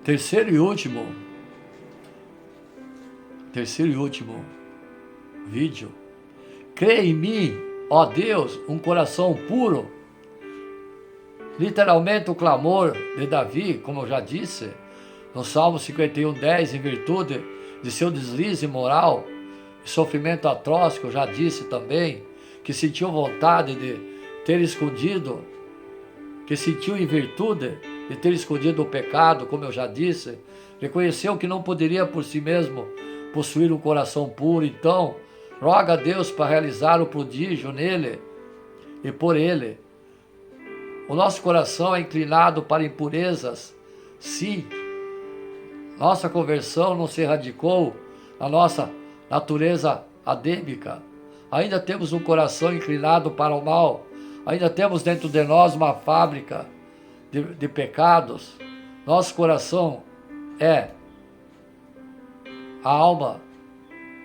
Terceiro e último vídeo. Crê em mim, ó Deus, um coração puro. Literalmente o clamor de Davi, como eu já disse, no Salmo 51:10, em virtude de seu deslize moral e sofrimento atroz, que eu já disse também, que sentiu vontade de ter escondido, que sentiu em virtude de ter escondido o pecado, como eu já disse, reconheceu que não poderia por si mesmo possuir um coração puro, então roga a Deus para realizar o prodígio nele e por ele. O nosso coração é inclinado para impurezas, sim. Nossa conversão não se erradicou na nossa natureza adêmica. Ainda temos um coração inclinado para o mal. Ainda temos dentro de nós uma fábrica de pecados. Nosso coração é a alma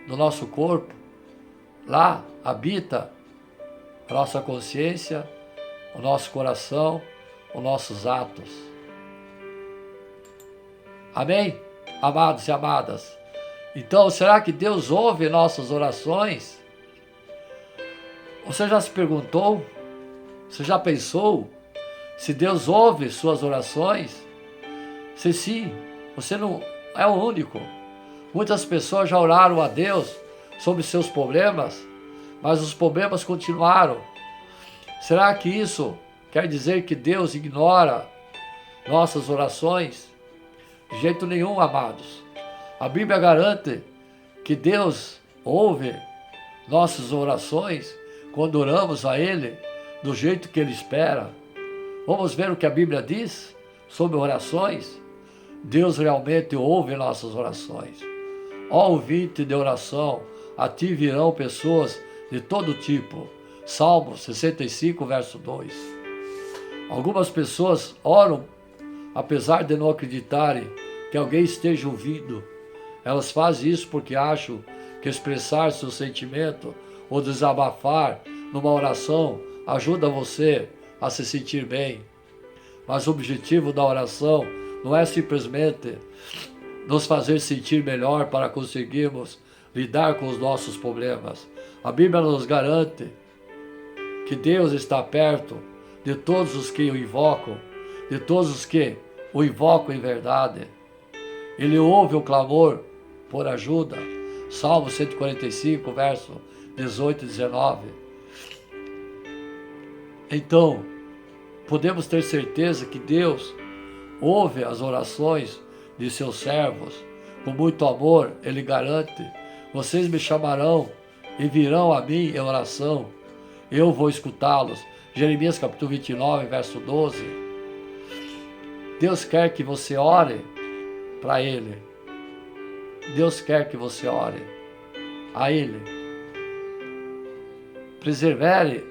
do nosso corpo. Lá habita a nossa consciência, o nosso coração, os nossos atos. Amém? Amados e amadas. Então, será que Deus ouve nossas orações? Você já se perguntou? Você já pensou se Deus ouve suas orações? Se sim, você não é o único. Muitas pessoas já oraram a Deus sobre seus problemas, mas os problemas continuaram. Será que isso quer dizer que Deus ignora nossas orações? De jeito nenhum, amados. A Bíblia garante que Deus ouve nossas orações quando oramos a Ele do jeito que Ele espera. Vamos ver o que a Bíblia diz sobre orações? Deus realmente ouve nossas orações. Ó ouvinte de oração, a ti virão pessoas de todo tipo. Salmo 65, verso 2. Algumas pessoas oram, apesar de não acreditarem que alguém esteja ouvindo. Elas fazem isso porque acham que expressar seu sentimento ou desabafar numa oração ajuda você a se sentir bem. Mas o objetivo da oração não é simplesmente nos fazer sentir melhor para conseguirmos lidar com os nossos problemas. A Bíblia nos garante que Deus está perto de todos os que o invocam, de todos os que o invocam em verdade. Ele ouve o clamor por ajuda. Salmo 145, verso 18 e 19. Então, podemos ter certeza que Deus ouve as orações de seus servos. Com muito amor, Ele garante: vocês me chamarão e virão a mim em oração. Eu vou escutá-los. Jeremias capítulo 29, verso 12. Deus quer que você ore para Ele. Deus quer que você ore a Ele. Persevere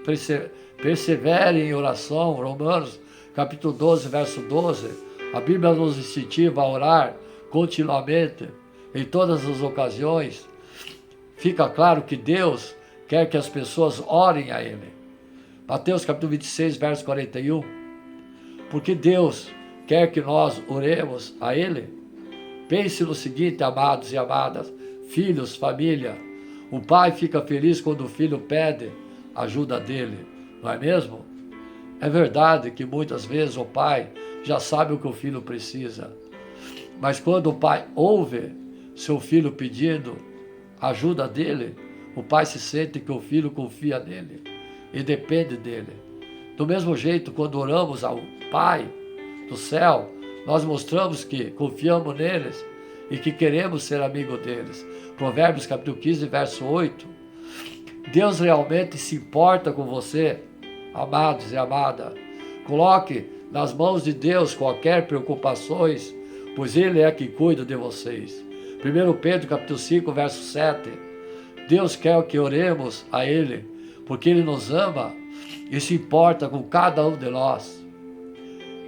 em oração. Romanos capítulo 12, verso 12. A Bíblia nos incentiva a orar continuamente, em todas as ocasiões. Fica claro que Deus quer que as pessoas orem a Ele. Mateus capítulo 26, verso 41. Porque Deus quer que nós oremos a Ele. Pense no seguinte, amados e amadas, filhos, família. O pai fica feliz quando o filho pede ajuda dele, não é mesmo? É verdade que muitas vezes o pai já sabe o que o filho precisa. Mas quando o pai ouve seu filho pedindo ajuda dele, o pai se sente que o filho confia nele e depende dele. Do mesmo jeito, quando oramos ao Pai do céu, nós mostramos que confiamos neles e que queremos ser amigo deles. Provérbios capítulo 15, verso 8. Deus realmente se importa com você, amados e amada. Coloque nas mãos de Deus qualquer preocupações, pois Ele é quem cuida de vocês. 1 Pedro capítulo 5, verso 7. Deus quer que oremos a Ele, porque Ele nos ama e se importa com cada um de nós.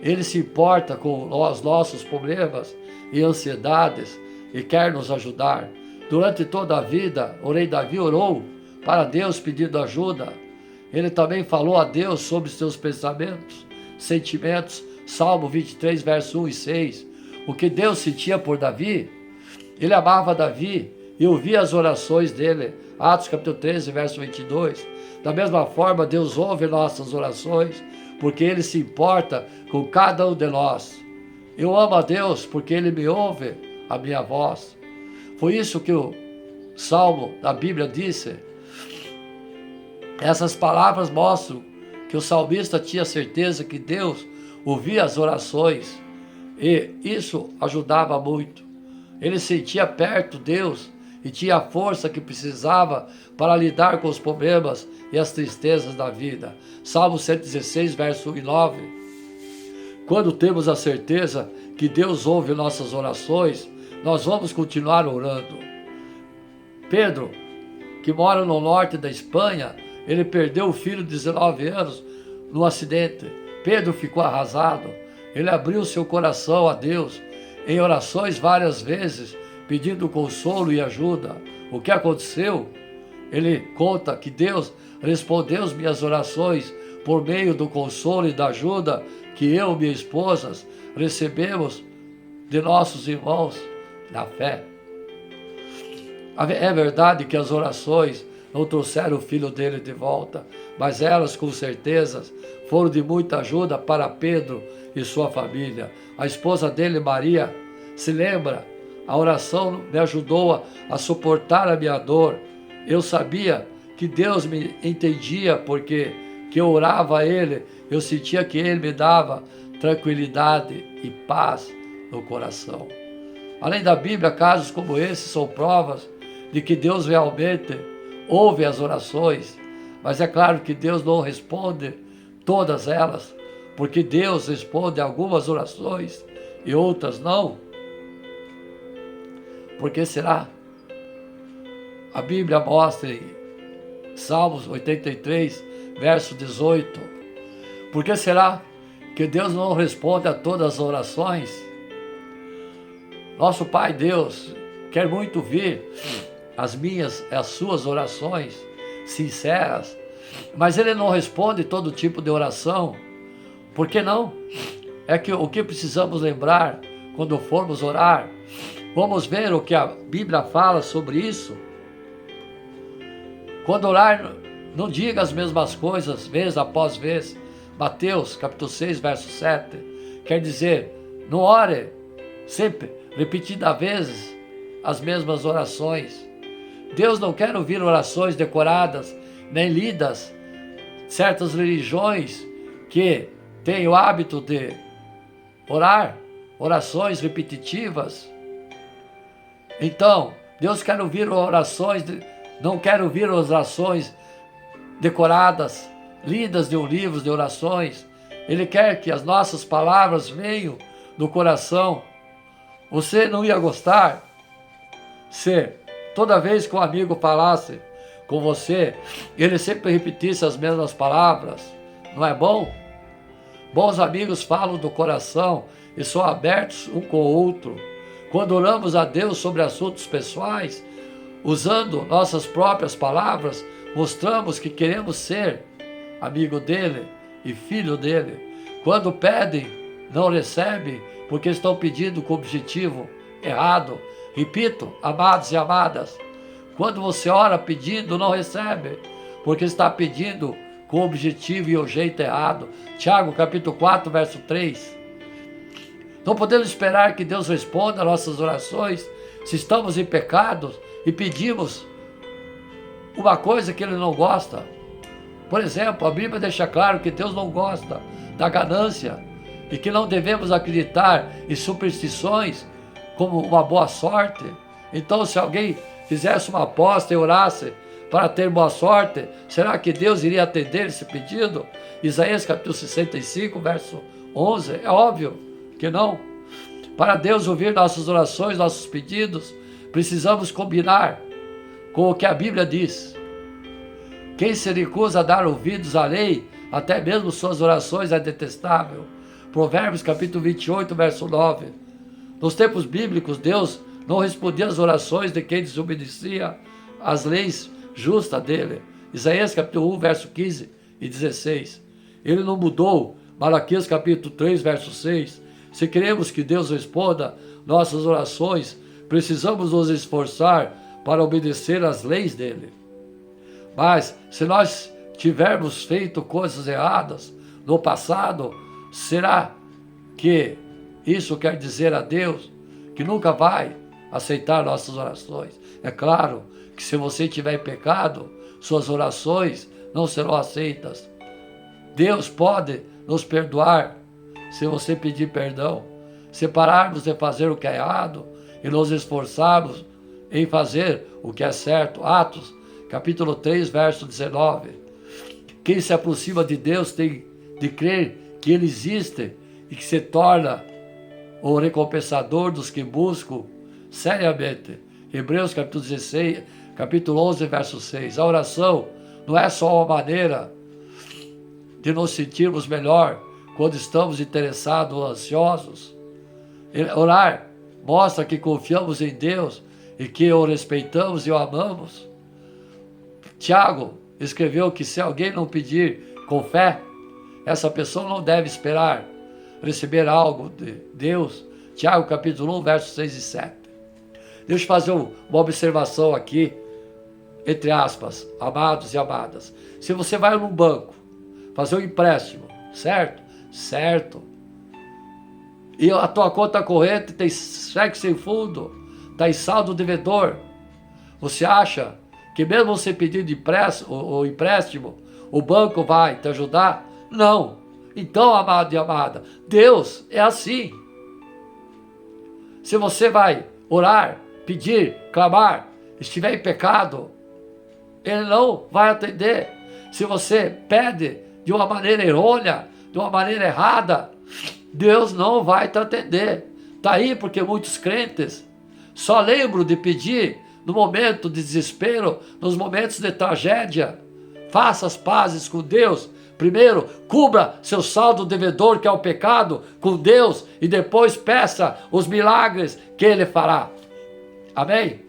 Ele se importa com os nossos problemas e ansiedades e quer nos ajudar. Durante toda a vida, o rei Davi orou para Deus pedindo ajuda. Ele também falou a Deus sobre seus pensamentos, sentimentos. Salmo 23, verso 1 e 6. o que Deus sentia por Davi, ele amava Davi e ouvia as orações dele. Atos capítulo 13, verso 22. Da mesma forma, Deus ouve nossas orações, porque Ele se importa com cada um de nós. Eu amo a Deus porque Ele me ouve a minha voz. Foi isso que o Salmo da Bíblia disse. Essas palavras mostram que o salmista tinha certeza que Deus ouvia as orações e isso ajudava muito. Ele sentia perto Deus e tinha a força que precisava para lidar com os problemas e as tristezas da vida. Salmo 116, verso 1 e 9. Quando temos a certeza que Deus ouve nossas orações, nós vamos continuar orando. Pedro, que mora no norte da Espanha, ele perdeu o filho de 19 anos no acidente. Pedro ficou arrasado. Ele abriu seu coração a Deus em orações várias vezes, pedindo consolo e ajuda. O que aconteceu? Ele conta que Deus respondeu as minhas orações por meio do consolo e da ajuda que eu e minha esposa recebemos de nossos irmãos na fé. É verdade que as orações não trouxeram o filho dele de volta, mas elas com certeza foram de muita ajuda para Pedro e sua família. A esposa dele, Maria, se lembra? A oração me ajudou a suportar a minha dor. Eu sabia que Deus me entendia porque que eu orava a Ele, eu sentia que Ele me dava tranquilidade e paz no coração. Além da Bíblia, casos como esse são provas de que Deus realmente ouve as orações, mas é claro que Deus não responde todas elas, porque Deus responde algumas orações e outras não. Por que será? A Bíblia mostra em Salmos 83, verso 18. Por que será que Deus não responde a todas as orações? Nosso Pai Deus quer muito ver as suas orações sinceras, mas Ele não responde todo tipo de oração. Por que não? É que o que precisamos lembrar quando formos orar, vamos ver o que a Bíblia fala sobre isso. Quando orar, não diga as mesmas coisas vez após vez. Mateus capítulo 6, verso 7. Quer dizer, não ore sempre, repetidas vezes, as mesmas orações. Deus não quer ouvir orações decoradas, nem lidas. Certas religiões que têm o hábito de orar, orações repetitivas. Então, Deus quer ouvir orações, não quer ouvir orações decoradas, lidas de um livro de orações. Ele quer que as nossas palavras venham do coração. Você não ia gostar se toda vez que um amigo falasse com você, ele sempre repetisse as mesmas palavras? Não é bom? Bons amigos falam do coração e são abertos um com o outro. Quando oramos a Deus sobre assuntos pessoais, usando nossas próprias palavras, mostramos que queremos ser amigo dele e filho dele. Quando pedem, não recebem, porque estão pedindo com objetivo errado. Repito, amados e amadas, quando você ora pedindo, não recebe, porque está pedindo com o objetivo e o jeito errado. Tiago capítulo 4, verso 3. Não podemos esperar que Deus responda a nossas orações se estamos em pecados e pedimos uma coisa que Ele não gosta. Por exemplo, a Bíblia deixa claro que Deus não gosta da ganância e que não devemos acreditar em superstições como uma boa sorte. Então, se alguém fizesse uma aposta e orasse para ter boa sorte, será que Deus iria atender esse pedido? Isaías capítulo 65, verso 11, é óbvio que não. Para Deus ouvir nossas orações, nossos pedidos, precisamos combinar com o que a Bíblia diz. Quem se recusa a dar ouvidos à lei, até mesmo suas orações é detestável. Provérbios capítulo 28, verso 9. Nos tempos bíblicos, Deus não respondia às orações de quem desobedecia às leis justas dele. Isaías capítulo 1, verso 15 e 16. Ele não mudou. Malaquias capítulo 3, verso 6. Se queremos que Deus responda nossas orações, precisamos nos esforçar para obedecer às leis dele. Mas se nós tivermos feito coisas erradas no passado, será que isso quer dizer a Deus que nunca vai aceitar nossas orações? É claro que se você tiver pecado, suas orações não serão aceitas. Deus pode nos perdoar se você pedir perdão, se pararmos de fazer o que é errado e nos esforçarmos em fazer o que é certo. Atos, capítulo 3, verso 19. Quem se aproxima de Deus tem de crer que Ele existe e que se torna o recompensador dos que buscam seriamente. Hebreus capítulo 16, capítulo 11, verso 6. A oração não é só uma maneira de nos sentirmos melhor quando estamos interessados ou ansiosos. Orar mostra que confiamos em Deus e que o respeitamos e o amamos. Tiago escreveu que se alguém não pedir com fé, essa pessoa não deve esperar receber algo de Deus. Tiago capítulo 1, versos 6 e 7. Deixa eu fazer uma observação aqui, entre aspas, amados e amadas. Se você vai num banco fazer um empréstimo, certo? Certo. E a tua conta corrente tem cheque sem fundo, está em saldo devedor. Você acha que mesmo você pedindo o empréstimo, o banco vai te ajudar? Não. Então, amado e amada, Deus é assim. Se você vai orar, pedir, clamar, estiver em pecado, Ele não vai atender. Se você pede de uma maneira errônea, de uma maneira errada, Deus não vai te atender. Está aí porque muitos crentes só lembram de pedir no momento de desespero, nos momentos de tragédia. Faça as pazes com Deus. Primeiro, cubra seu saldo devedor, que é o pecado, com Deus, e depois peça os milagres que Ele fará. Amém?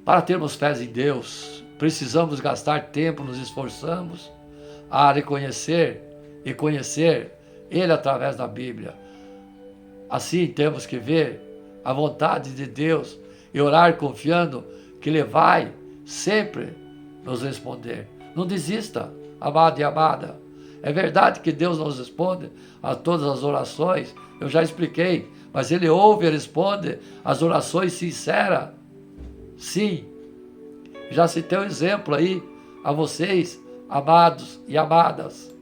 Para termos fé em Deus, precisamos gastar tempo, nos esforçamos a reconhecer e conhecer Ele através da Bíblia. Assim temos que ver a vontade de Deus e orar confiando que Ele vai sempre nos responder. Não desista, amado e amada. É verdade que Deus nos responde a todas as orações, eu já expliquei, mas Ele ouve e responde as orações sinceras. Sim, já citei um exemplo aí a vocês, amados e amadas.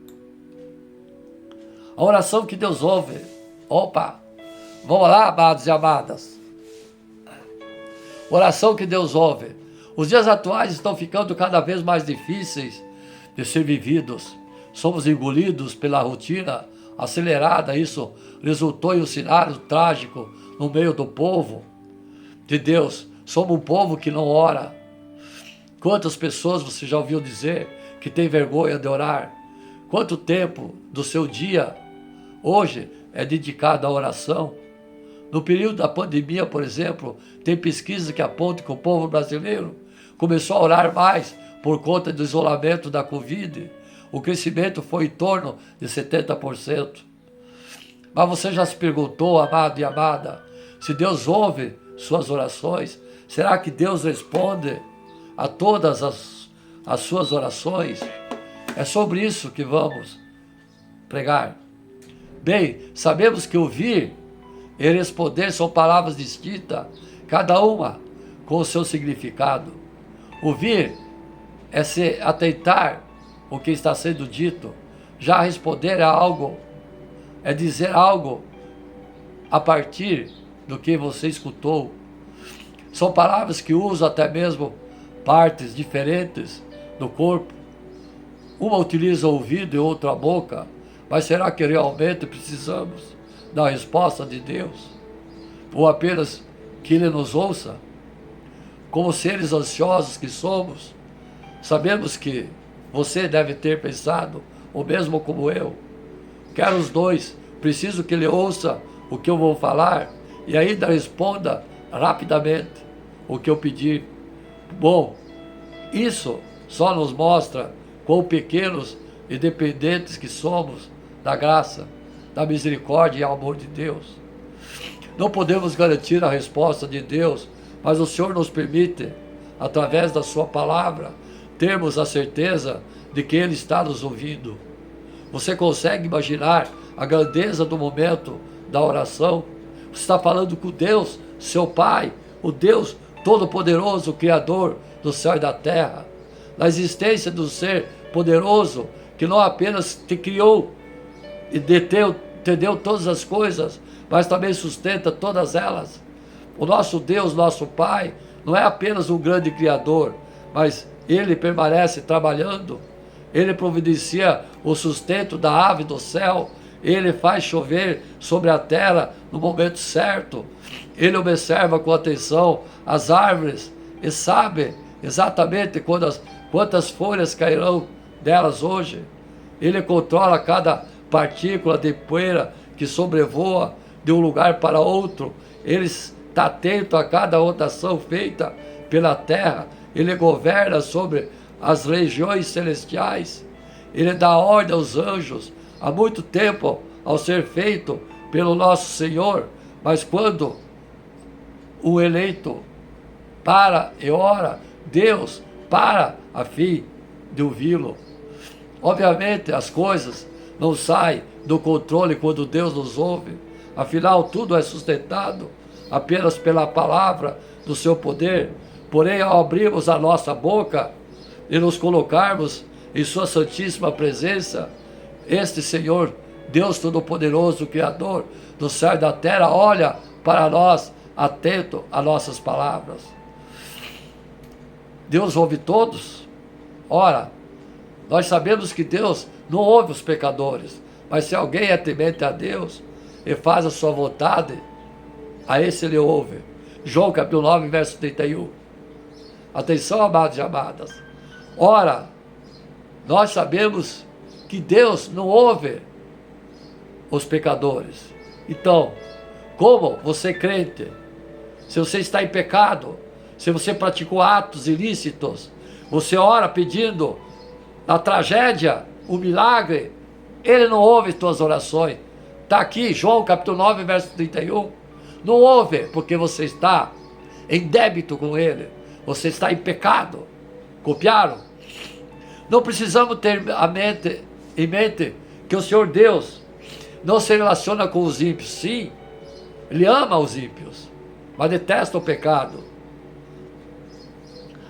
A oração que Deus ouve. Opa, vamos lá, amados e amadas. Oração que Deus ouve. Os dias atuais estão ficando cada vez mais difíceis de ser vividos. Somos engolidos pela rotina acelerada. Isso resultou em um cenário trágico no meio do povo de Deus. Somos um povo que não ora. Quantas pessoas você já ouviu dizer que tem vergonha de orar? Quanto tempo do seu dia hoje é dedicado à oração? No período da pandemia, por exemplo, tem pesquisas que apontam que o povo brasileiro começou a orar mais por conta do isolamento da Covid. O crescimento foi em torno de 70%. Mas você já se perguntou, amado e amada, se Deus ouve suas orações? Será que Deus responde a todas as suas orações? É sobre isso que vamos pregar. Bem, sabemos que ouvir e responder são palavras distintas, cada uma com o seu significado. Ouvir é se atentar o que está sendo dito. Já responder é algo, é dizer algo a partir do que você escutou. São palavras que usam até mesmo partes diferentes do corpo. Uma utiliza o ouvido e outra a boca. Mas será que realmente precisamos da resposta de Deus? Ou apenas que Ele nos ouça? Como seres ansiosos que somos, sabemos que você deve ter pensado, ou mesmo como eu, quero os dois, preciso que Ele ouça o que eu vou falar e ainda responda rapidamente o que eu pedir. Bom, isso só nos mostra quão pequenos e dependentes que somos da graça. da misericórdia e amor de Deus. Não podemos garantir a resposta de Deus, mas o Senhor nos permite, através da sua palavra, termos a certeza de que Ele está nos ouvindo. Você consegue imaginar a grandeza do momento da oração? Você está falando com Deus, seu Pai, o Deus Todo-Poderoso, o Criador do céu e da terra. Na existência do ser poderoso, que não apenas te criou e te deu todas as coisas, mas também sustenta todas elas. O nosso Deus, nosso Pai, não é apenas um grande Criador, mas Ele permanece trabalhando. Ele providencia o sustento da ave do céu. Ele faz chover sobre a terra no momento certo. Ele observa com atenção as árvores e sabe exatamente quantas folhas cairão delas hoje. Ele controla cada partícula de poeira que sobrevoa de um lugar para outro. Ele está atento a cada rotação feita pela terra. Ele governa sobre as regiões celestiais. Ele dá ordem aos anjos há muito tempo ao ser feito pelo nosso Senhor, mas quando o eleito para e ora, Deus para a fim de ouvi-lo. Obviamente as coisas não saem do controle quando Deus nos ouve, afinal tudo é sustentado apenas pela palavra do seu poder. Porém, ao abrirmos a nossa boca e nos colocarmos em sua santíssima presença, este Senhor, Deus Todo-Poderoso, Criador do céu e da terra, olha para nós, atento às nossas palavras. Deus ouve todos? Ora, nós sabemos que Deus não ouve os pecadores, mas se alguém é temente a Deus e faz a sua vontade, a esse Ele ouve. João capítulo 9, verso 31. Atenção, amados e amadas. Ora, nós sabemos que Deus não ouve os pecadores. Então, como você crente, se você está em pecado, se você praticou atos ilícitos, você ora pedindo na tragédia o milagre, Ele não ouve tuas orações. Está aqui, João capítulo 9, verso 31. Não ouve, porque você está em débito com Ele. Você está em pecado. Copiaram? Não precisamos ter em mente que o Senhor Deus não se relaciona com os ímpios. Sim, Ele ama os ímpios, mas detesta o pecado.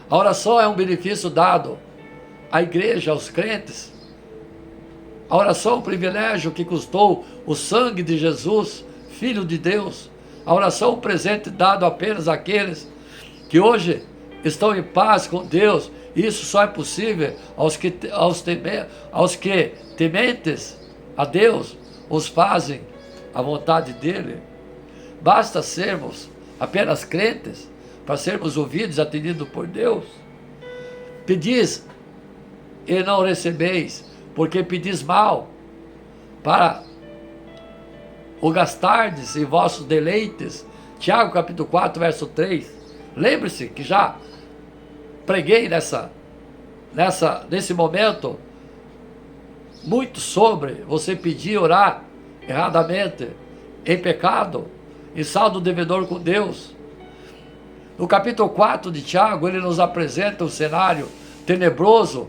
A oração é um benefício dado à igreja, aos crentes. A oração é um privilégio que custou o sangue de Jesus, Filho de Deus. A oração é um presente dado apenas àqueles que hoje estão em paz com Deus. Isso só é possível aos que tementes a Deus os fazem a vontade dEle. Basta sermos apenas crentes para sermos ouvidos e atendidos por Deus. Pedis e não recebeis, porque pedis mal, para o gastardes em vossos deleites. Tiago capítulo 4, verso 3. Lembre-se que já preguei nesse momento muito sobre você pedir e orar erradamente, em pecado, em saldo devedor com Deus. No capítulo 4 de Tiago, ele nos apresenta um cenário tenebroso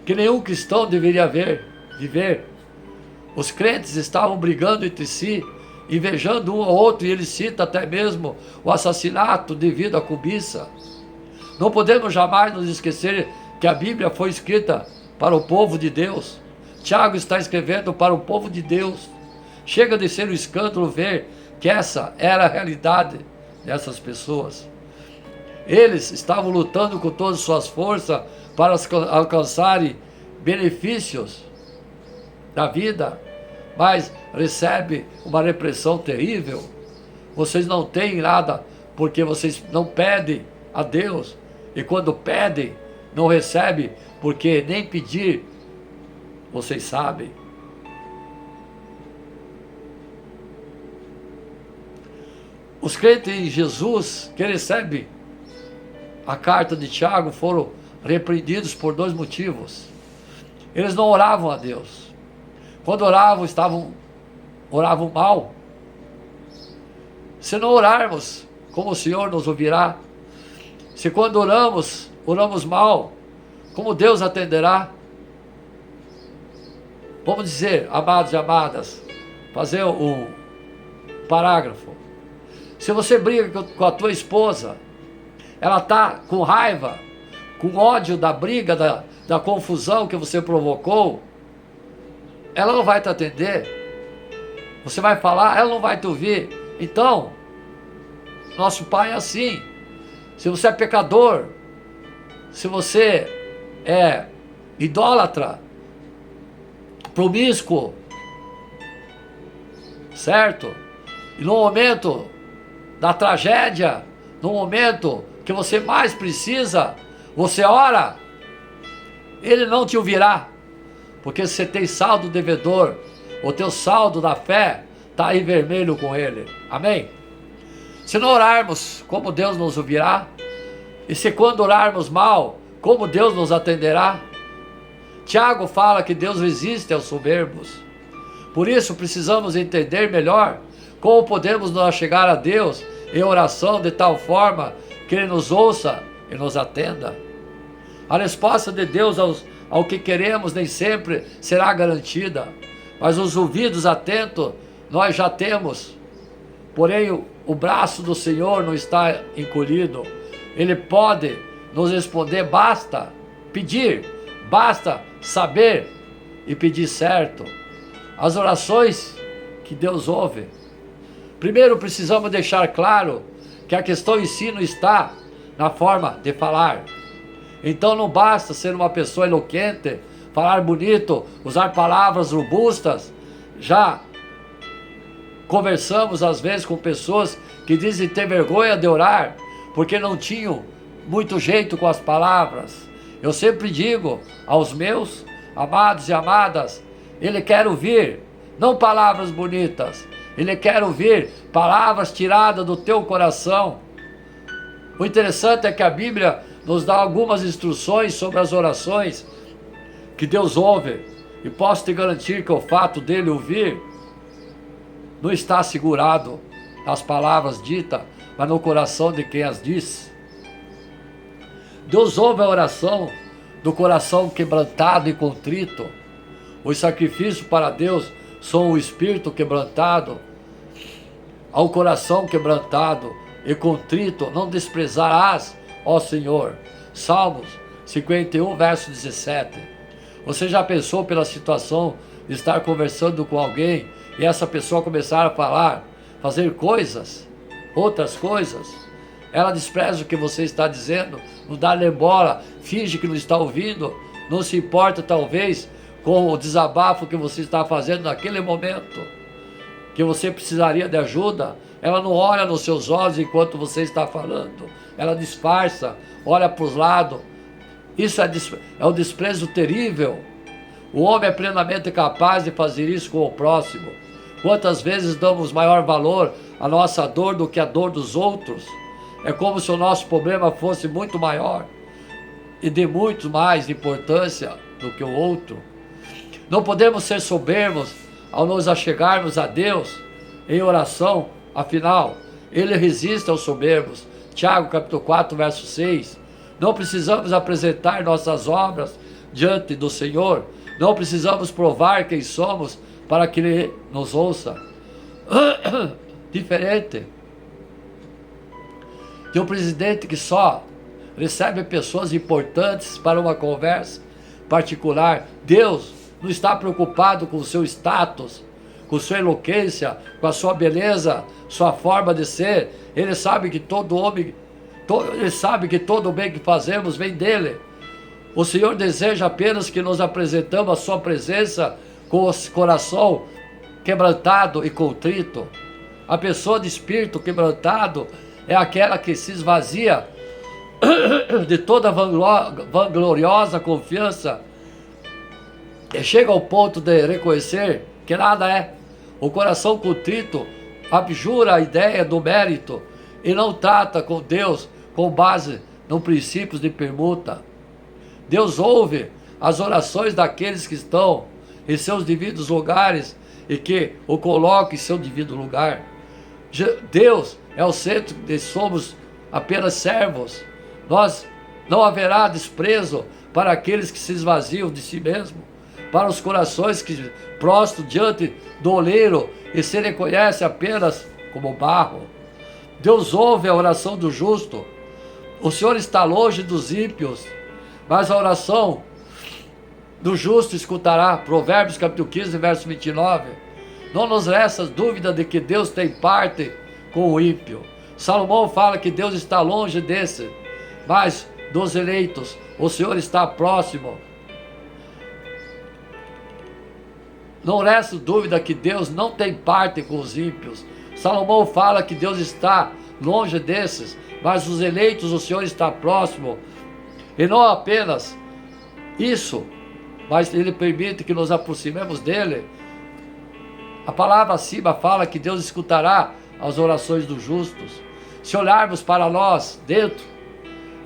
que nenhum cristão deveria viver. Os crentes estavam brigando entre si, invejando um ao outro, e ele cita até mesmo o assassinato devido à cobiça. Não podemos jamais nos esquecer que a Bíblia foi escrita para o povo de Deus. Tiago está escrevendo para o povo de Deus. Chega de ser um escândalo ver que essa era a realidade dessas pessoas. Eles estavam lutando com todas as suas forças para alcançarem benefícios da vida, mas recebe uma repressão terrível. Vocês não têm nada porque vocês não pedem a Deus, e quando pedem, não recebem porque nem pedir vocês sabem. Os crentes em Jesus que recebem a carta de Tiago foram repreendidos por dois motivos. Eles não oravam a Deus. Quando oravam, estavam oravam mal. Se não orarmos, como o Senhor nos ouvirá? Se quando oramos, oramos mal, como Deus atenderá? Vamos dizer, amados e amadas, fazer um parágrafo. Se você briga com a tua esposa, ela está com raiva, com ódio da briga, da confusão que você provocou, ela não vai te atender. Você vai falar, ela não vai te ouvir. Então, nosso Pai é assim. Se você é pecador, se você é idólatra, promíscuo, certo? E no momento da tragédia, no momento que você mais precisa, você ora, Ele não te ouvirá, porque você tem saldo devedor, o teu saldo da fé está aí vermelho com Ele. Amém? Se não orarmos, como Deus nos ouvirá? E se quando orarmos mal, como Deus nos atenderá? Tiago fala que Deus resiste aos soberbos. Por isso precisamos entender melhor como podemos nos chegar a Deus em oração de tal forma que Ele nos ouça e nos atenda. A resposta de Deus ao que queremos nem sempre será garantida, mas os ouvidos atentos nós já temos. Porém, o braço do Senhor não está encolhido. Ele pode nos responder, basta pedir, basta saber e pedir certo. As orações que Deus ouve. Primeiro precisamos deixar claro que a questão em si não está na forma de falar. Então não basta ser uma pessoa eloquente, falar bonito, usar palavras robustas. Já conversamos às vezes com pessoas que dizem ter vergonha de orar, porque não tinham muito jeito com as palavras. Eu sempre digo aos meus amados e amadas, Ele quer ouvir, não palavras bonitas, Ele quer ouvir palavras tiradas do teu coração. O interessante é que a Bíblia nos dá algumas instruções sobre as orações que Deus ouve, e posso te garantir que o fato dele ouvir não está segurado nas palavras ditas, mas no coração de quem as diz. Deus ouve a oração do coração quebrantado e contrito. Os sacrifícios para Deus são o espírito quebrantado. Ao coração quebrantado e contrito não desprezarás, ó Senhor. Salmos 51, verso 17. Você já pensou pela situação de estar conversando com alguém e essa pessoa começar a falar, fazer coisas, outras coisas? Ela despreza o que você está dizendo, não dá-lhe bola, finge que não está ouvindo, não se importa talvez com o desabafo que você está fazendo naquele momento, que você precisaria de ajuda. Ela não olha nos seus olhos enquanto você está falando, ela disfarça, olha para os lados. Isso é um desprezo terrível. O homem é plenamente capaz de fazer isso com o próximo. Quantas vezes damos maior valor à nossa dor do que à dor dos outros? É como se o nosso problema fosse muito maior e de muito mais importância do que o outro. Não podemos ser soberbos ao nos achegarmos a Deus em oração, afinal, Ele resiste aos soberbos. Tiago capítulo 4, verso 6. Não precisamos apresentar nossas obras diante do Senhor, não precisamos provar quem somos para que Ele nos ouça. Diferente de um presidente que só recebe pessoas importantes para uma conversa particular. Deus não está preocupado com o seu status, com sua eloquência, com a sua beleza, sua forma de ser. Ele sabe que todo homem, Ele sabe que todo o bem que fazemos vem dele. O Senhor deseja apenas que nos apresentamos a sua presença com o coração quebrantado e contrito. A pessoa de espírito quebrantado é aquela que se esvazia de toda vangloriosa confiança e chega ao ponto de reconhecer que nada é. O coração contrito abjura a ideia do mérito e não trata com Deus com base nos princípios de permuta. Deus ouve as orações daqueles que estão em seus devidos lugares e que o coloque em seu devido lugar. Deus é o centro, e somos apenas servos. Nós não haverá desprezo para aqueles que se esvaziam de si mesmo, para os corações que prostram diante do oleiro e se reconhecem apenas como barro. Deus ouve a oração do justo. O Senhor está longe dos ímpios, mas a oração do justo escutará. Provérbios capítulo 15, verso 29. Não nos resta dúvida de que Deus tem parte com o ímpio. Salomão fala que Deus está longe desse, mas dos eleitos o Senhor está próximo. Não resta dúvida que Deus não tem parte com os ímpios. Salomão fala que Deus está longe desses, mas os eleitos o Senhor está próximo. E não apenas isso, mas Ele permite que nos aproximemos dEle. A palavra acima fala que Deus escutará as orações dos justos. Se olharmos para nós dentro,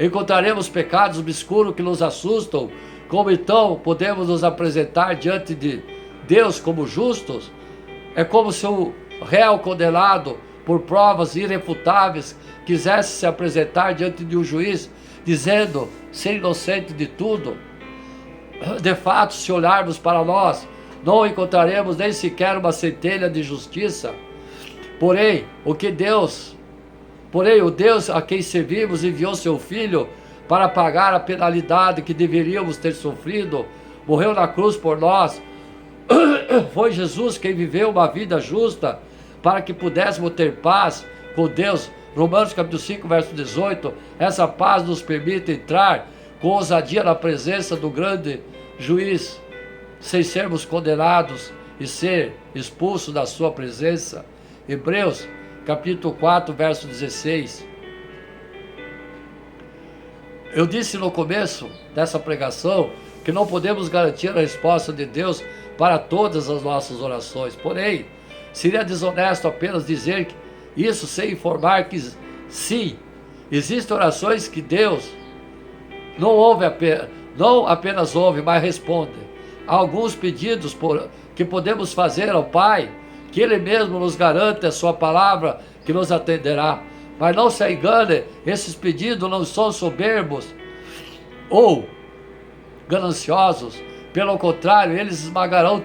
encontraremos pecados obscuros que nos assustam. Como então podemos nos apresentar diante de Deus como justos? É como se o réu condenado por provas irrefutáveis quisesse se apresentar diante de um juiz, dizendo ser inocente de tudo. De fato, se olharmos para nós, não encontraremos nem sequer uma centelha de justiça. Porém, o Deus a quem servimos enviou seu Filho para pagar a penalidade que deveríamos ter sofrido, morreu na cruz por nós. Foi Jesus quem viveu uma vida justa para que pudéssemos ter paz com Deus. Romanos capítulo 5, verso 18. Essa paz nos permite entrar com ousadia na presença do grande juiz, sem sermos condenados e ser expulsos da sua presença. Hebreus capítulo 4, verso 16. Eu disse no começo dessa pregação que não podemos garantir a resposta de Deus para todas as nossas orações. Porém, seria desonesto apenas dizer isso sem informar que sim, existem orações que Deus não apenas ouve, mas responde. Há alguns pedidos que podemos fazer ao Pai, que Ele mesmo nos garante a sua palavra que nos atenderá. Mas não se engane, esses pedidos não são soberbos ou gananciosos. Pelo contrário, eles esmagarão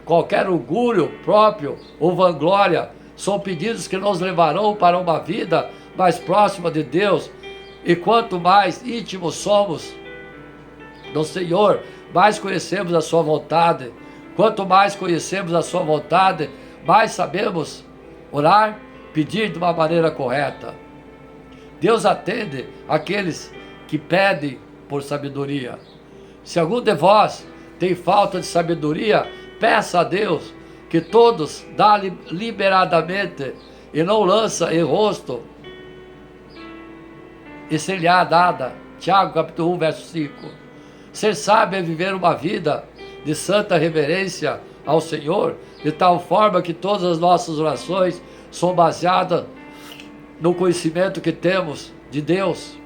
qualquer orgulho próprio ou vanglória. São pedidos que nos levarão para uma vida mais próxima de Deus. E quanto mais íntimos somos do Senhor, mais conhecemos a sua vontade. Quanto mais conhecemos a sua vontade, mais sabemos orar, pedir de uma maneira correta. Deus atende aqueles que pedem por sabedoria. Se algum de vós tem falta de sabedoria, peça a Deus, que todos dá liberadamente e não lança em rosto, e se lhe há dada. Tiago capítulo 1, verso 5. Ser sábio é viver uma vida de santa reverência ao Senhor, de tal forma que todas as nossas orações são baseadas no conhecimento que temos de Deus.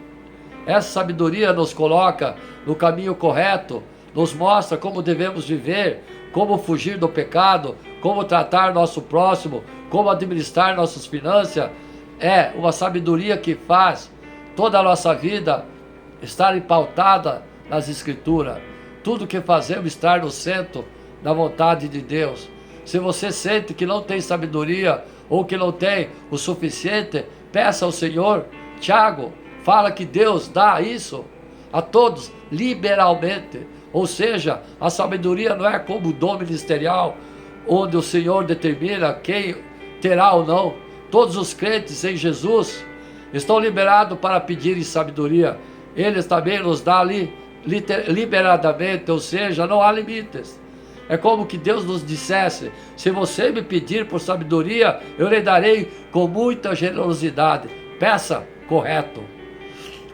Essa sabedoria nos coloca no caminho correto, nos mostra como devemos viver, como fugir do pecado, como tratar nosso próximo, como administrar nossas finanças. É uma sabedoria que faz toda a nossa vida estar pautada nas Escrituras. Tudo que fazemos estar no centro da vontade de Deus. Se você sente que não tem sabedoria ou que não tem o suficiente, peça ao Senhor. Tiago fala que Deus dá isso a todos liberalmente. Ou seja, a sabedoria não é como o dom ministerial, onde o Senhor determina quem terá ou não. Todos os crentes em Jesus estão liberados para pedirem sabedoria. Ele também nos dá liberadamente, ou seja, não há limites. É como que Deus nos dissesse: se você me pedir por sabedoria, eu lhe darei com muita generosidade. Peça correto.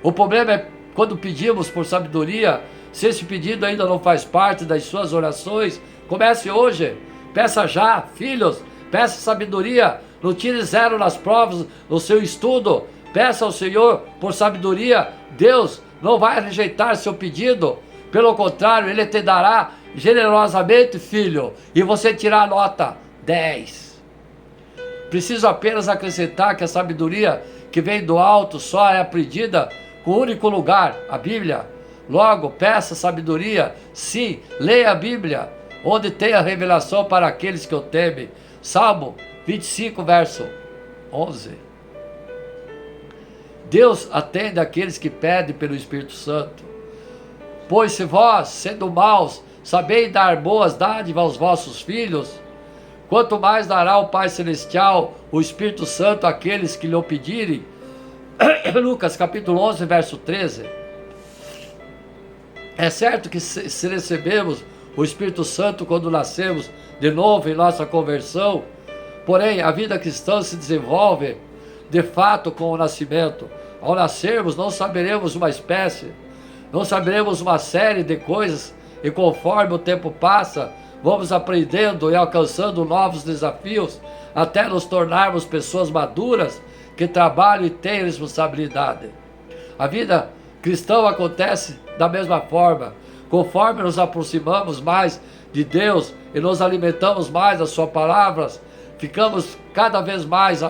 O problema é quando pedimos por sabedoria, se esse pedido ainda não faz parte das suas orações, comece hoje. Peça já, filhos, peça sabedoria. Não tire zero nas provas, no seu estudo. Peça ao Senhor por sabedoria. Deus não vai rejeitar seu pedido. Pelo contrário, Ele te dará generosamente, filho, e você tirar a nota 10. Preciso apenas acrescentar que a sabedoria que vem do alto só é aprendida com um único lugar, a Bíblia. Logo, peça sabedoria, sim, leia a Bíblia, onde tem a revelação para aqueles que o temem. Salmo 25, verso 11. Deus atende aqueles que pedem pelo Espírito Santo. Pois se vós, sendo maus, sabeis dar boas dádivas aos vossos filhos, quanto mais dará o Pai Celestial, o Espírito Santo, àqueles que lhe o pedirem. Lucas capítulo 11, verso 13. É certo que se recebemos o Espírito Santo quando nascemos de novo em nossa conversão, porém a vida cristã se desenvolve de fato com o nascimento. Ao nascermos não saberemos uma espécie, não saberemos uma série de coisas, e conforme o tempo passa, vamos aprendendo e alcançando novos desafios, até nos tornarmos pessoas maduras, que trabalham e têm responsabilidade. A vida cristã acontece da mesma forma. Conforme nos aproximamos mais de Deus e nos alimentamos mais das suas palavras, ficamos cada vez mais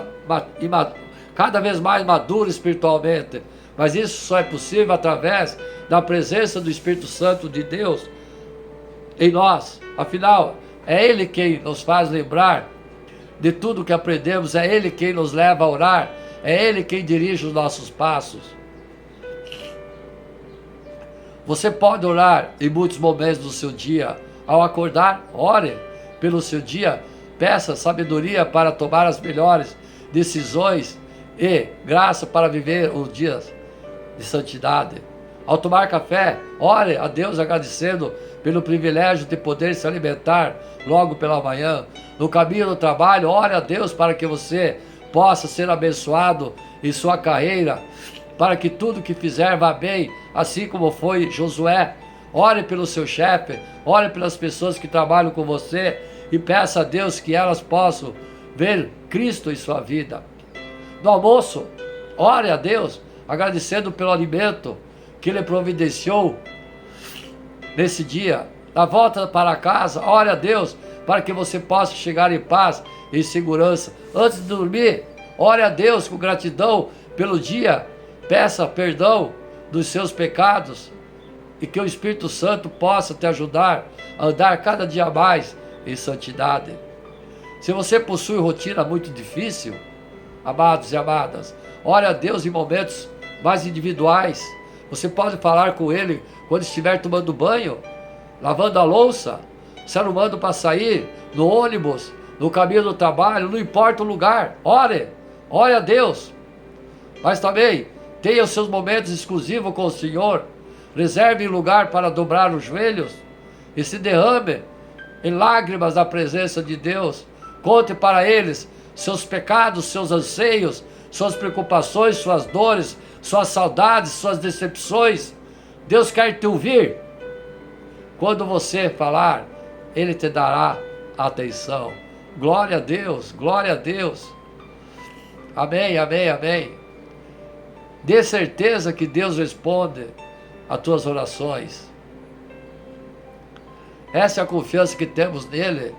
maduros espiritualmente. Mas isso só é possível através da presença do Espírito Santo de Deus em nós. Afinal, é Ele quem nos faz lembrar de tudo que aprendemos, é Ele quem nos leva a orar, é Ele quem dirige os nossos passos. Você pode orar em muitos momentos do seu dia. Ao acordar, ore pelo seu dia, peça sabedoria para tomar as melhores decisões e graça para viver os dias de santidade. Ao tomar café, ore a Deus agradecendo pelo privilégio de poder se alimentar logo pela manhã. No caminho do trabalho, ore a Deus para que você possa ser abençoado em sua carreira, para que tudo que fizer vá bem, assim como foi Josué. Ore pelo seu chefe, ore pelas pessoas que trabalham com você e peça a Deus que elas possam ver Cristo em sua vida. No almoço, ore a Deus agradecendo pelo alimento que Ele providenciou nesse dia. Na volta para casa, ore a Deus para que você possa chegar em paz e em segurança. Antes de dormir, ore a Deus com gratidão pelo dia. Peça perdão dos seus pecados e que o Espírito Santo possa te ajudar a andar cada dia mais em santidade. Se você possui rotina muito difícil, amados e amadas, ore a Deus em momentos mais individuais. Você pode falar com Ele quando estiver tomando banho, lavando a louça, se arrumando para sair, no ônibus, no caminho do trabalho, não importa o lugar. Ore a Deus. Mas também tenha os seus momentos exclusivos com o Senhor. Reserve lugar para dobrar os joelhos e se derrame em lágrimas na presença de Deus. Conte para eles seus pecados, seus anseios, suas preocupações, suas dores, suas saudades, suas decepções. Deus quer te ouvir. Quando você falar, Ele te dará atenção. Glória a Deus, glória a Deus. Amém, amém, amém. Dê certeza que Deus responde as tuas orações. Essa é a confiança que temos nele.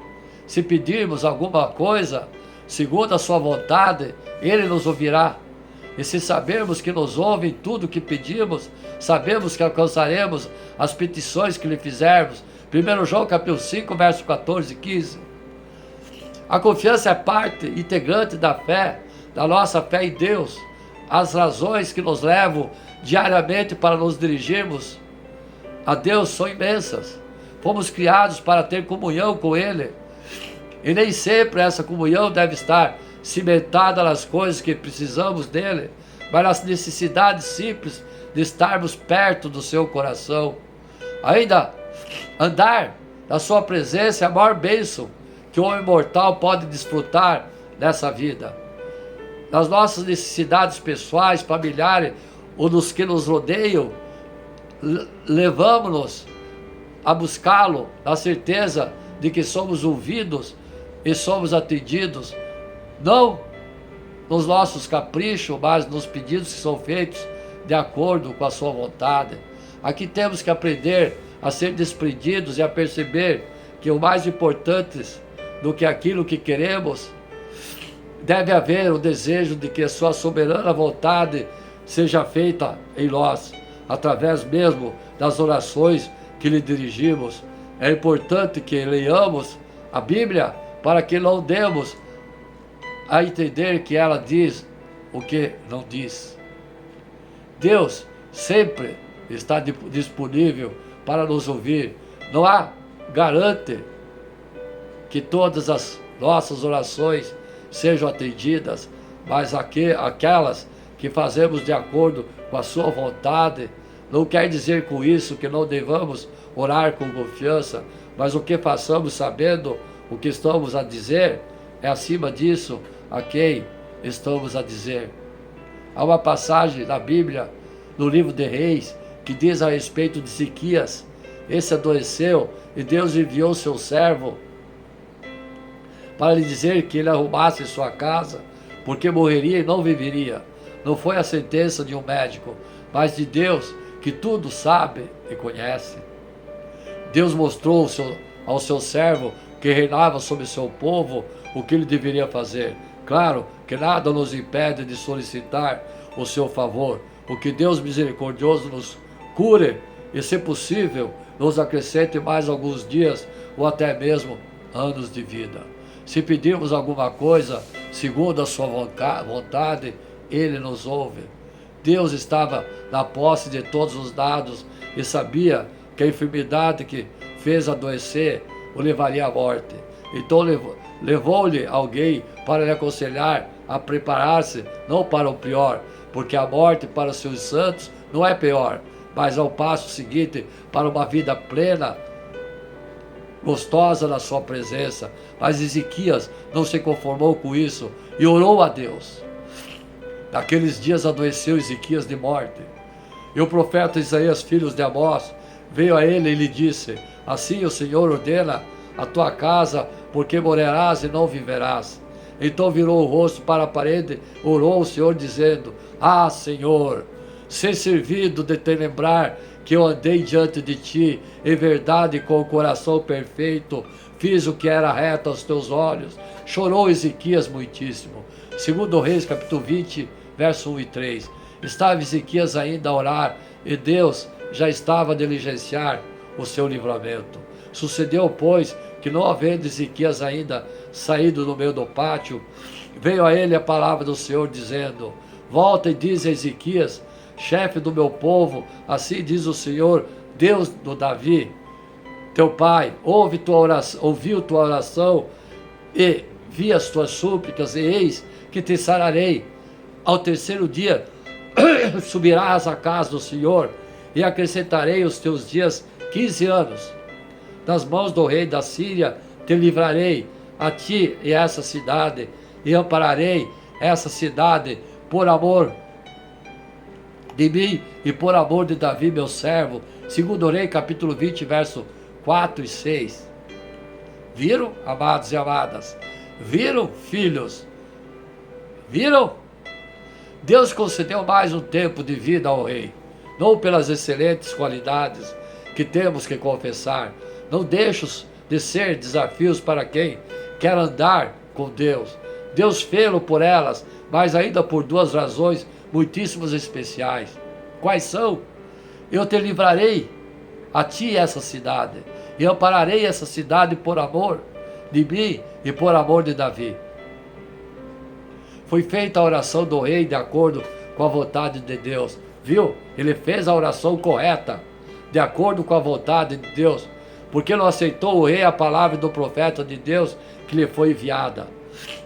Se pedirmos alguma coisa segundo a sua vontade, Ele nos ouvirá. E se sabermos que nos ouve em tudo que pedimos, sabemos que alcançaremos as petições que lhe fizermos. 1 João capítulo 5, verso 14 e 15. A confiança é parte integrante da fé, da nossa fé em Deus. As razões que nos levam diariamente para nos dirigirmos a Deus são imensas. Fomos criados para ter comunhão com Ele. E nem sempre essa comunhão deve estar cimentada nas coisas que precisamos dele, mas nas necessidades simples de estarmos perto do seu coração. Ainda, andar na sua presença é a maior bênção que o homem mortal pode desfrutar nessa vida. Nas nossas necessidades pessoais, familiares, ou dos que nos rodeiam, levamos-nos a buscá-lo na certeza de que somos ouvidos e somos atendidos, não nos nossos caprichos, mas nos pedidos que são feitos de acordo com a sua vontade. Aqui temos que aprender a ser desprendidos e a perceber que o mais importante do que aquilo que queremos, deve haver o desejo de que a sua soberana vontade seja feita em nós, através mesmo das orações que lhe dirigimos. É importante que leiamos a Bíblia para que não demos a entender que ela diz o que não diz. Deus sempre está disponível para nos ouvir. Não há garante que todas as nossas orações sejam atendidas, mas aquelas que fazemos de acordo com a sua vontade. Não quer dizer com isso que não devamos orar com confiança, mas o que façamos sabendo o que estamos a dizer, é acima disso a quem estamos a dizer. Há uma passagem na Bíblia, no livro de Reis, que diz a respeito de Ezequias. Esse adoeceu e Deus enviou seu servo para lhe dizer que ele arrumasse sua casa, porque morreria e não viveria. Não foi a sentença de um médico, mas de Deus, que tudo sabe e conhece. Deus mostrou ao seu servo, que reinava sobre seu povo, o que ele deveria fazer. Claro que nada nos impede de solicitar o seu favor. O que Deus misericordioso nos cure e, se possível, nos acrescente mais alguns dias ou até mesmo anos de vida. Se pedirmos alguma coisa segundo a sua vontade, Ele nos ouve. Deus estava na posse de todos os dados e sabia que a enfermidade que fez adoecer o levaria à morte. Então levou-lhe alguém para lhe aconselhar a preparar-se não para o pior, porque a morte para os seus santos não é pior, mas ao passo seguinte para uma vida plena, gostosa na sua presença. Mas Ezequias não se conformou com isso e orou a Deus. Naqueles dias adoeceu Ezequias de morte. E o profeta Isaías, filho de Amós, veio a ele e lhe disse: assim o Senhor ordena a tua casa, porque morarás e não viverás. Então virou o rosto para a parede, orou ao Senhor dizendo: ah, Senhor, ser servido de te lembrar que eu andei diante de ti em verdade, com o coração perfeito, fiz o que era reto aos teus olhos. Chorou Ezequias muitíssimo. Segundo Reis, capítulo 20, verso 1 e 3. Estava Ezequias ainda a orar, e Deus já estava a diligenciar o seu livramento. Sucedeu, pois, que não havendo Ezequias ainda saído do meio do pátio, veio a ele a palavra do Senhor, dizendo: volta e diz a Ezequias, chefe do meu povo, assim diz o Senhor, Deus do Davi, teu pai, ouviu tua oração e vi as tuas súplicas, e eis que te sararei. Ao terceiro dia subirás à casa do Senhor, e acrescentarei os teus dias 15 anos. Das mãos do rei da Síria te livrarei, a ti e a essa cidade, e ampararei essa cidade por amor de mim e por amor de Davi, meu servo. Segundo Reis, capítulo 20, verso 4 e 6. Viram, amados e amadas? Viram, filhos? Viram? Deus concedeu mais um tempo de vida ao rei, não pelas excelentes qualidades que temos que confessar. Não deixe de ser desafios para quem quer andar com Deus. Deus fê-lo por elas, mas ainda por duas razões muitíssimas especiais. Quais são? Eu te livrarei a ti essa cidade, e ampararei essa cidade por amor de mim e por amor de Davi. Foi feita a oração do rei de acordo com a vontade de Deus. Viu? Ele fez a oração correta, de acordo com a vontade de Deus, porque não aceitou o rei a palavra do profeta de Deus que lhe foi enviada.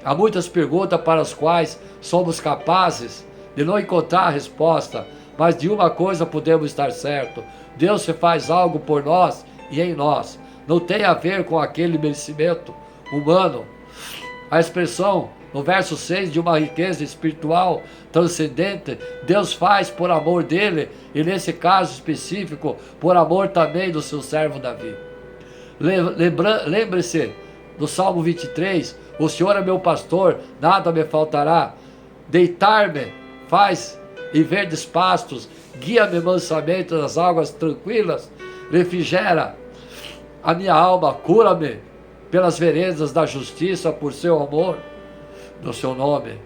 Há muitas perguntas para as quais somos capazes de não encontrar a resposta, mas de uma coisa podemos estar certos: Deus se faz algo por nós e em nós. Não tem a ver com aquele merecimento humano. A expressão no verso 6 de uma riqueza espiritual transcendente, Deus faz por amor dele, e nesse caso específico, por amor também do seu servo Davi. Lembre-se do Salmo 23, o Senhor é meu pastor, nada me faltará. Deitar-me faz em verdes pastos, guia-me mansamente nas águas tranquilas, refrigera a minha alma, cura-me pelas veredas da justiça, por seu amor, no seu nome.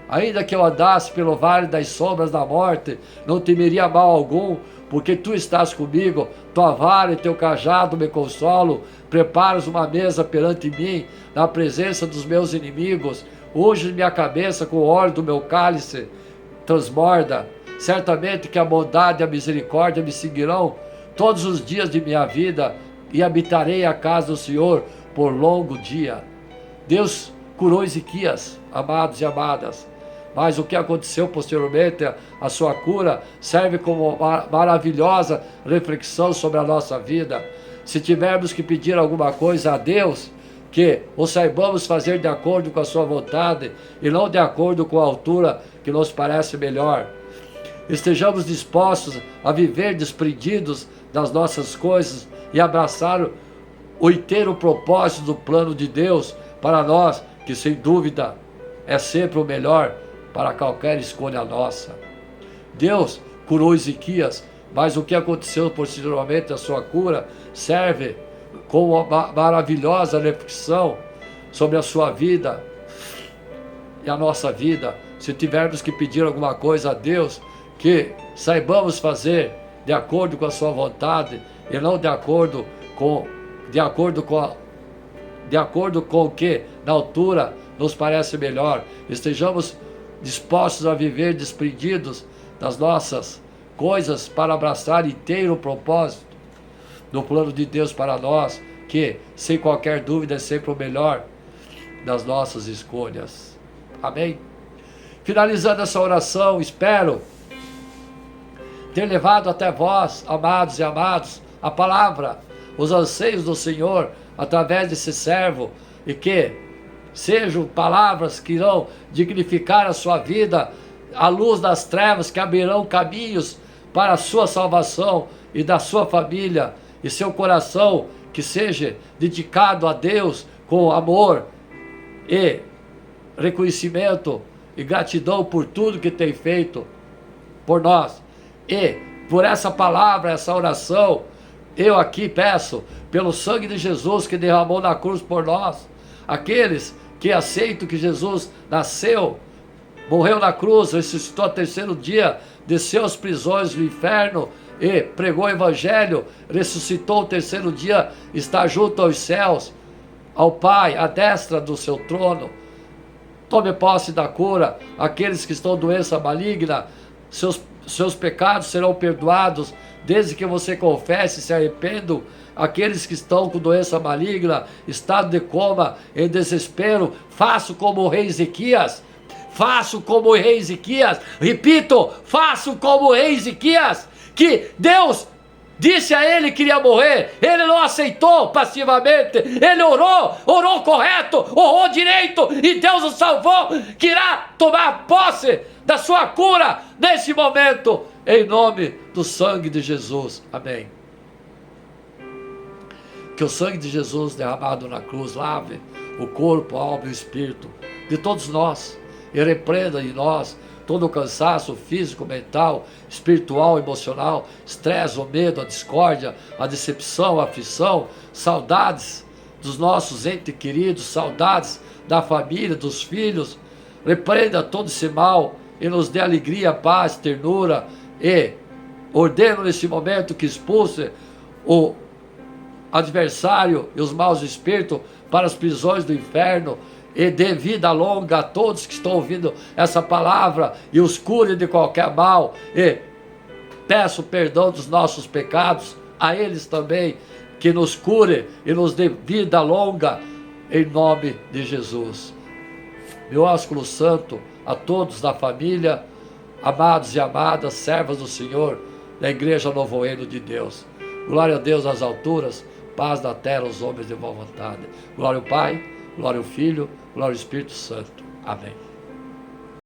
Ainda que eu andasse pelo vale das sombras da morte, não temeria mal algum, porque tu estás comigo, tua vara e teu cajado me consolam. Preparas uma mesa perante mim, na presença dos meus inimigos. Unges minha cabeça com o óleo do meu cálice, transborda. Certamente que a bondade e a misericórdia me seguirão todos os dias de minha vida, e habitarei a casa do Senhor por longo dia. Deus curou Ezequias, amados e amadas. Mas o que aconteceu posteriormente, a sua cura, serve como uma maravilhosa reflexão sobre a nossa vida. Se tivermos que pedir alguma coisa a Deus, que o saibamos fazer de acordo com a sua vontade, e não de acordo com a altura que nos parece melhor. Estejamos dispostos a viver desprendidos das nossas coisas e abraçar o inteiro propósito do plano de Deus para nós, que sem dúvida é sempre o melhor para qualquer escolha nossa. Deus curou Ezequias, mas o que aconteceu posteriormente, a sua cura, serve como uma maravilhosa reflexão sobre a sua vida e a nossa vida. Se tivermos que pedir alguma coisa a Deus, que saibamos fazer de acordo com a sua vontade, e não de acordo com o que na altura nos parece melhor. Estejamos dispostos a viver desprendidos das nossas coisas para abraçar inteiro o propósito do plano de Deus para nós, que sem qualquer dúvida é sempre o melhor das nossas escolhas. Amém? Finalizando essa oração, espero ter levado até vós, amados e amadas, a palavra, os anseios do Senhor através desse servo, e que sejam palavras que irão dignificar a sua vida, à luz das trevas, que abrirão caminhos para a sua salvação e da sua família, e seu coração que seja dedicado a Deus com amor e reconhecimento e gratidão por tudo que tem feito por nós. E por essa palavra, essa oração, eu aqui peço, pelo sangue de Jesus que derramou na cruz por nós, aqueles que aceitam que Jesus nasceu, morreu na cruz, ressuscitou ao terceiro dia, desceu às prisões do inferno e pregou o evangelho, ressuscitou ao terceiro dia, está junto aos céus, ao Pai, à destra do seu trono. Tome posse da cura. Aqueles que estão doença maligna, seus pecados serão perdoados, desde que você confesse e se arrependa. Aqueles que estão com doença maligna, estado de coma, em desespero, faço como o rei Ezequias. Faço como o rei Ezequias. Repito, faço como o rei Ezequias, que Deus disse a ele que iria morrer, ele não aceitou passivamente, ele orou correto, orou direito, e Deus o salvou, que irá tomar posse da sua cura nesse momento, em nome do sangue de Jesus. Amém. Que o sangue de Jesus derramado na cruz lave o corpo, a alma e o espírito de todos nós, e repreenda em nós todo o cansaço físico, mental, espiritual, emocional, estresse, o medo, a discórdia, a decepção, a aflição, saudades dos nossos entes queridos, saudades da família, dos filhos. Repreenda todo esse mal e nos dê alegria, paz, ternura, e ordeno nesse momento que expulse o adversário e os maus espíritos para as prisões do inferno, e dê vida longa a todos que estão ouvindo essa palavra, e os cure de qualquer mal, e peço perdão dos nossos pecados a eles também, que nos cure e nos dê vida longa, em nome de Jesus. Meu ósculo santo a todos da família, amados e amadas, servas do Senhor, da Igreja Novo Reino de Deus. Glória a Deus nas alturas, paz na terra aos homens de boa vontade. Glória ao Pai, glória ao Filho, glória ao Espírito Santo. Amém.